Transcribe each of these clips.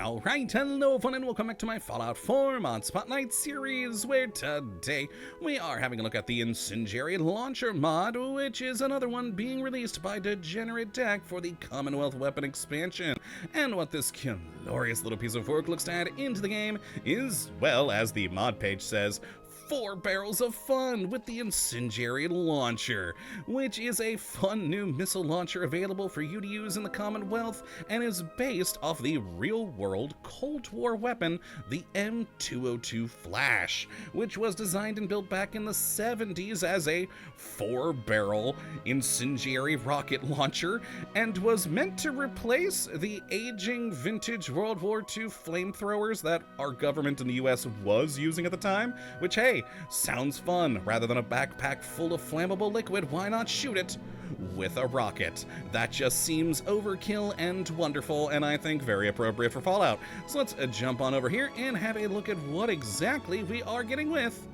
Alright, hello everyone and welcome back to my Fallout 4 Mod Spotlight series, where today we are having a look at the Incendiary Launcher mod, which is another one being released by Degenerate Tech for the Commonwealth Weapon expansion. And what this glorious little piece of work looks to add into the game is, well, as the mod page says, 4 barrels of fun with the Incendiary Launcher, which is a fun new missile launcher available for you to use in the Commonwealth and is based off the real-world Cold War weapon, the M202 Flash, which was designed and built back in the 70s as a 4-barrel incendiary rocket launcher and was meant to replace the aging vintage World War II flamethrowers that our government in the US was using at the time, which, hey, sounds fun. Rather than a backpack full of flammable liquid, why not shoot it with a rocket? That just seems overkill and wonderful, and I think very appropriate for Fallout. So let's jump on over here and have a look at what exactly we are getting with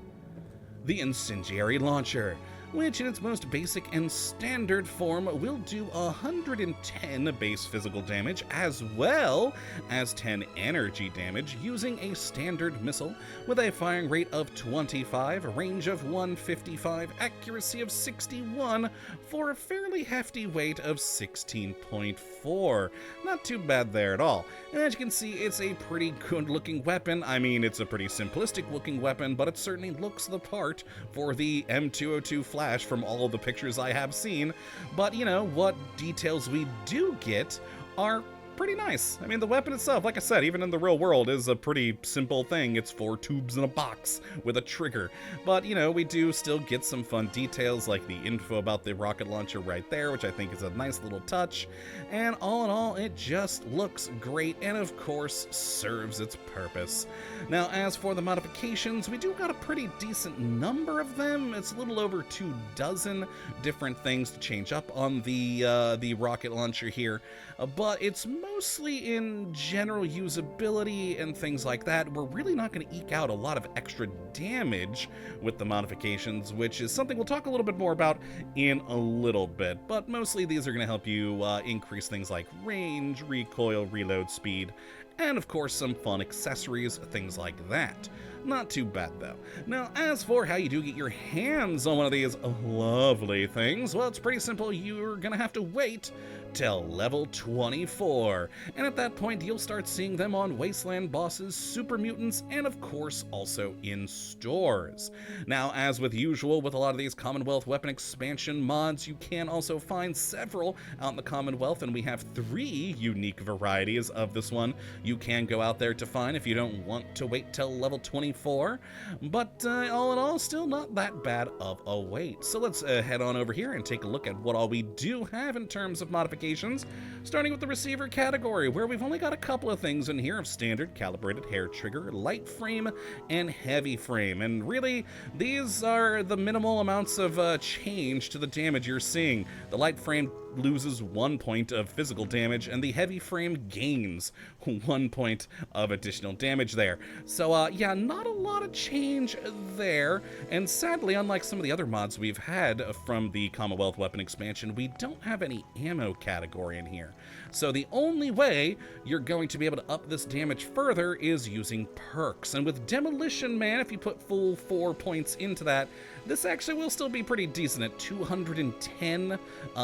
the Incendiary Launcher, which in its most basic and standard form will do 110 base physical damage as well as 10 energy damage using a standard missile with a firing rate of 25, range of 155, accuracy of 61 for a fairly hefty weight of 16.4. Not too bad there at all. And as you can see, it's a pretty good looking weapon. I mean, it's a pretty simplistic looking weapon, but it certainly looks the part for the M202 Flash from all of the pictures I have seen. But, you know, what details we do get are pretty nice. I mean, the weapon itself, like I said, even in the real world, is a pretty simple thing. It's 4 tubes in a box with a trigger. But, you know, we do still get some fun details, like the info about the rocket launcher right there, which I think is a nice little touch. And all in all, it just looks great and, of course, serves its purpose. Now, as for the modifications, we do got a pretty decent number of them. It's a little over 24 different things to change up on the rocket launcher here. But it's mostly in general usability and things like that. We're really not going to eke out a lot of extra damage with the modifications, which is something we'll talk a little bit more about in a little bit. But mostly these are going to help you increase things like range, recoil, reload speed, and of course some fun accessories, things like that. Not too bad though. Now, as for how you do get your hands on one of these lovely things, well, it's pretty simple. You're gonna have to wait till level 24. And at that point, you'll start seeing them on Wasteland bosses, super mutants, and of course also in stores. Now, as with usual with a lot of these Commonwealth weapon expansion mods, you can also find several out in the Commonwealth, and we have 3 unique varieties of this one you can go out there to find if you don't want to wait till level 24. But all in all, still not that bad of a wait. So let's head on over here and take a look at what all we do have in terms of modifications, starting with the receiver category, where we've only got a couple of things in here of standard calibrated hair trigger, light frame, and heavy frame. And really, these are the minimal amounts of change to the damage you're seeing. The light frame loses 1 point of physical damage, and the heavy frame gains 1 point of additional damage there. So yeah, not a lot of change there, and sadly, unlike some of the other mods we've had from the Commonwealth weapon expansion, we don't have any ammo category in here. So the only way you're going to be able to up this damage further is using perks, and with Demolition Man, if you put full 4 points into that, this actually will still be pretty decent at 210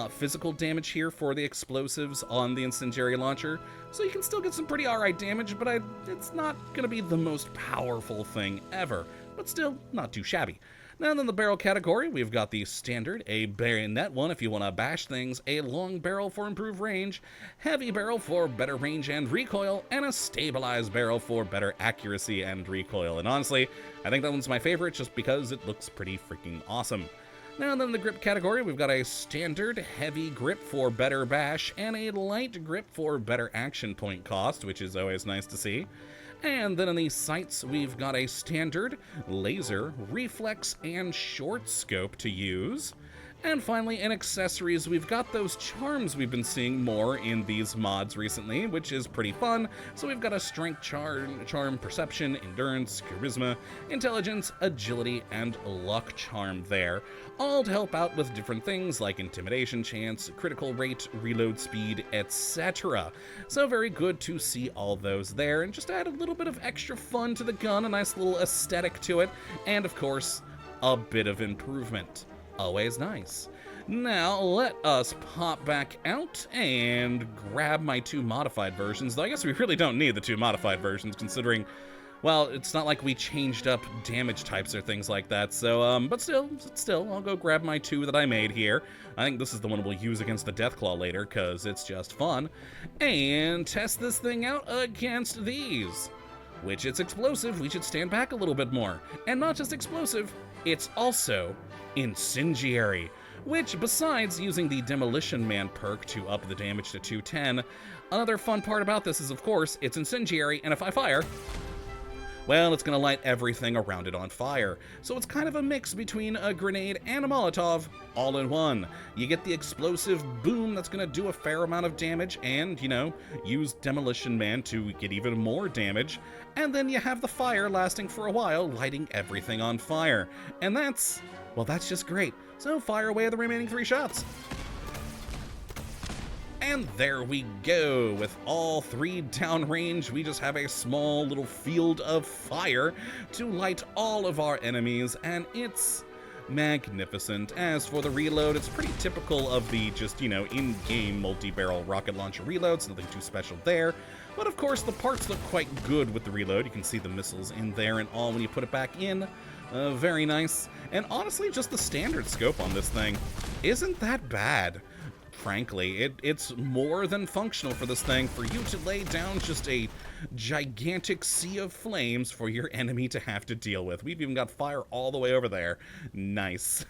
physical damage here for the explosives on the Incendiary Launcher. So you can still get some pretty alright damage, but it's not going to be the most powerful thing ever, but still not too shabby. Now, in the barrel category, we've got the standard, a bayonet one if you want to bash things, a long barrel for improved range, heavy barrel for better range and recoil, and a stabilized barrel for better accuracy and recoil. And honestly, I think that one's my favorite just because it looks pretty freaking awesome. Now, then in the grip category, we've got a standard heavy grip for better bash and a light grip for better action point cost, which is always nice to see. And then in the sights, we've got a standard laser, reflex, and short scope to use. And finally, in accessories, we've got those charms we've been seeing more in these mods recently, which is pretty fun. So we've got a strength charm, perception, endurance, charisma, intelligence, agility, and luck charm there, all to help out with different things like intimidation chance, critical rate, reload speed, etc. So very good to see all those there, and just add a little bit of extra fun to the gun, a nice little aesthetic to it, and of course, a bit of improvement. Always nice. Now, let us pop back out and grab my 2 modified versions, though I guess we really don't need the 2 modified versions, considering, well, it's not like we changed up damage types or things like that, so, but still, I'll go grab my 2 that I made here. I think this is the one we'll use against the Deathclaw later, because it's just fun, and test this thing out against these. Which it's explosive, we should stand back a little bit more. And not just explosive, it's also incendiary, which besides using the Demolition Man perk to up the damage to 210, another fun part about this is, of course, it's incendiary, and if I fire, well, it's gonna light everything around it on fire. So it's kind of a mix between a grenade and a Molotov, all in one. You get the explosive boom that's gonna do a fair amount of damage and, you know, use Demolition Man to get even more damage. And then you have the fire lasting for a while, lighting everything on fire. And that's, well, that's just great. So fire away the remaining 3 shots. And there we go. With all 3 downrange, we just have a small little field of fire to light all of our enemies, and it's magnificent. As for the reload, it's pretty typical of the just, you know, in-game multi-barrel rocket launcher reloads, nothing too special there. But of course, the parts look quite good with the reload. You can see the missiles in there and all when you put it back in. Very nice. And honestly, just the standard scope on this thing isn't that bad. Frankly, it's more than functional for this thing, for you to lay down just a gigantic sea of flames for your enemy to have to deal with. We've even got fire all the way over there. Nice.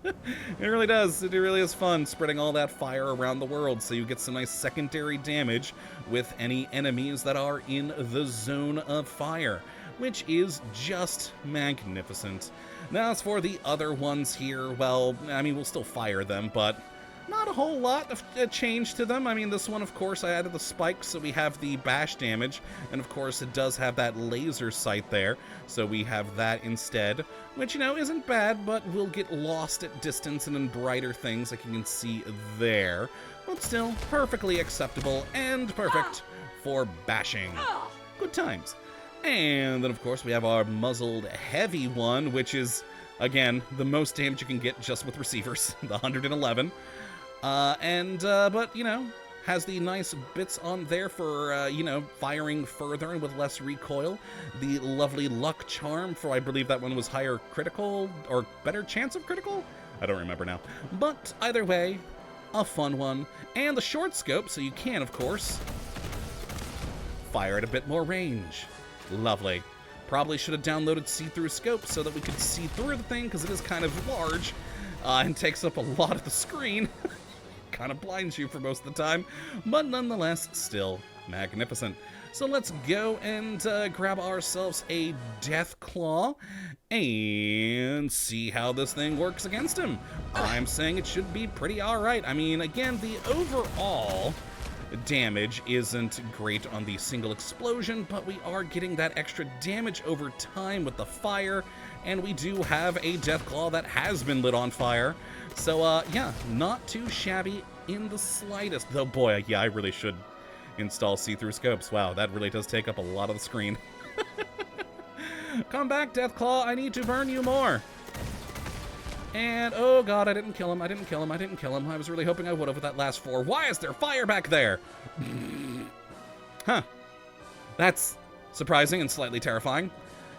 It really does. It really is fun spreading all that fire around the world, so you get some nice secondary damage with any enemies that are in the zone of fire, which is just magnificent. Now, as for the other ones here, well, I mean, we'll still fire them, but not a whole lot of change to them. I mean, this one, of course, I added the spikes, so we have the bash damage, and of course, it does have that laser sight there, so we have that instead, which, you know, isn't bad, but will get lost at distance and in brighter things, like you can see there, but still perfectly acceptable and perfect for bashing. Good times. And then, of course, we have our muzzled heavy one, which is, again, the most damage you can get just with receivers, the 111. But, you know, has the nice bits on there for, you know, firing further and with less recoil. The lovely luck charm for, I believe that one was higher critical, or better chance of critical? I don't remember now. But either way, a fun one. And the short scope, so you can, of course, fire at a bit more range. Lovely. Probably should have downloaded see-through scope so that we could see through the thing, because it is kind of large and takes up a lot of the screen. Kind of blinds you for most of the time, but nonetheless, still magnificent. So let's go and grab ourselves a Deathclaw and see how this thing works against him. I'm saying it should be pretty alright. I mean, again, the overall damage isn't great on the single explosion, but we are getting that extra damage over time with the fire, and we do have a Deathclaw that has been lit on fire. So, yeah, not too shabby in the slightest. Though, boy, yeah, I really should install see-through scopes. Wow, that really does take up a lot of the screen. Come back, Deathclaw, I need to burn you more. And, oh god, I didn't kill him, I didn't kill him, I didn't kill him. I was really hoping I would have with that last 4. Why is there fire back there? Huh. That's surprising and slightly terrifying.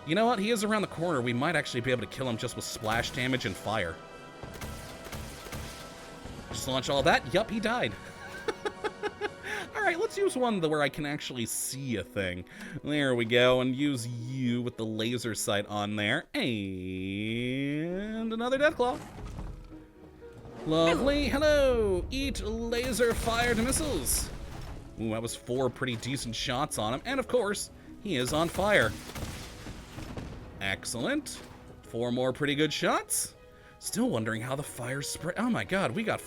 You know what? He is around the corner. We might actually be able to kill him just with splash damage and fire. Just launch all that. Yup, he died. Alright, let's use one where I can actually see a thing. There we go, and use you with the laser sight on there. And another Deathclaw. Lovely. Hello. Eat laser-fired missiles. Ooh, that was 4 pretty decent shots on him. And of course, he is on fire. Excellent. 4 more pretty good shots. Still wondering how the fire spread. Oh my god, we got...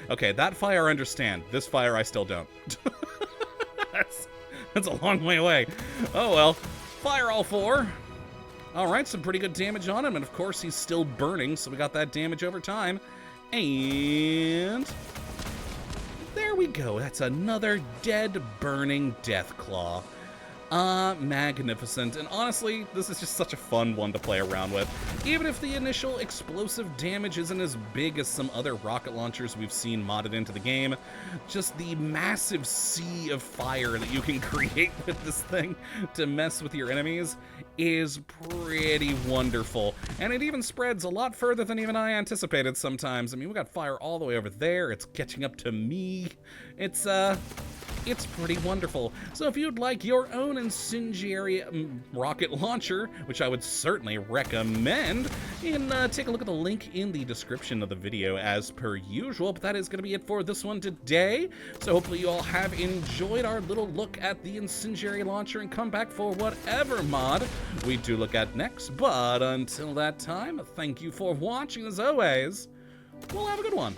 Okay, that fire I understand. This fire I still don't. That's a long way away. Oh well. Fire all 4. Alright, some pretty good damage on him, and of course he's still burning, so we got that damage over time. And... there we go. That's another dead, burning Deathclaw. Magnificent. And honestly, this is just such a fun one to play around with. Even if the initial explosive damage isn't as big as some other rocket launchers we've seen modded into the game, just the massive sea of fire that you can create with this thing to mess with your enemies is pretty wonderful. And it even spreads a lot further than even I anticipated sometimes. I mean, we got fire all the way over there. It's catching up to me. It's pretty wonderful. So if you'd like your own incendiary rocket launcher, which I would certainly recommend, you can take a look at the link in the description of the video as per usual. But that is going to be it for this one today. So hopefully you all have enjoyed our little look at the incendiary launcher and come back for whatever mod we do look at next. But until that time, thank you for watching as always. We'll have a good one.